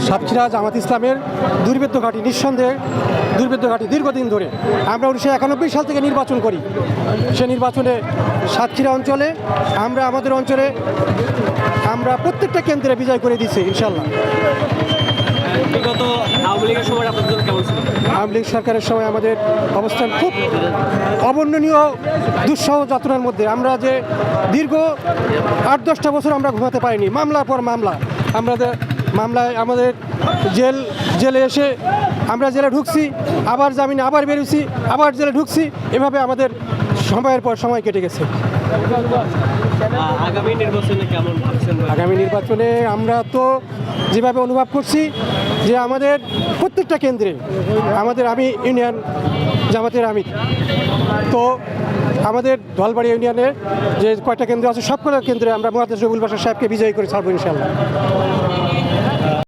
সাতক্ষীরা জামাত ইসলামের দুর্ভেদ্য ঘাঁটি, নিঃসন্দেহে দুর্ভেদ্য ঘাঁটি। দীর্ঘদিন ধরে আমরা 1991 সাল থেকে নির্বাচন করি। সে নির্বাচনে সাতক্ষীরা অঞ্চলে আমাদের অঞ্চলে আমরা প্রত্যেকটা কেন্দ্রে বিজয় করে দিচ্ছি ইনশাল্লাহ। বিগত আওয়ামী লীগের সময় আপনাদের দল কেমন ছিল? আওয়ামী লীগ সরকারের সময় আমাদের অবস্থান খুব অবর্ণনীয় দুঃসহ যাত্রার মধ্যে। আমরা যে দীর্ঘ 8-10টা বছর আমরা ঘুমাতে পারিনি, মামলার পর মামলা। মামলায় আমাদের জেলে এসে আমরা জেলে ঢুকছি, আবার জামিনে আবার বেরোছি, আবার জেলে ঢুকছি, এভাবে আমাদের সময়ের পর সময় কেটে গেছে। আগামী নির্বাচনে কেমন ভাবছেন? আগামী নির্বাচনে আমরা তো যেভাবে অনুভব করছি যে আমাদের প্রত্যেকটা কেন্দ্রে আমি ইউনিয়ন জামাতের আমির, তো আমাদের ধলবাড়ি ইউনিয়নে যে কয়টা কেন্দ্র আছে সবকটা কেন্দ্রে আমরা মুহাদ্দিস রবিউল বাশার সাহেবকে বিজয়ী করে ছাড়বো ইনশাআল্লাহ।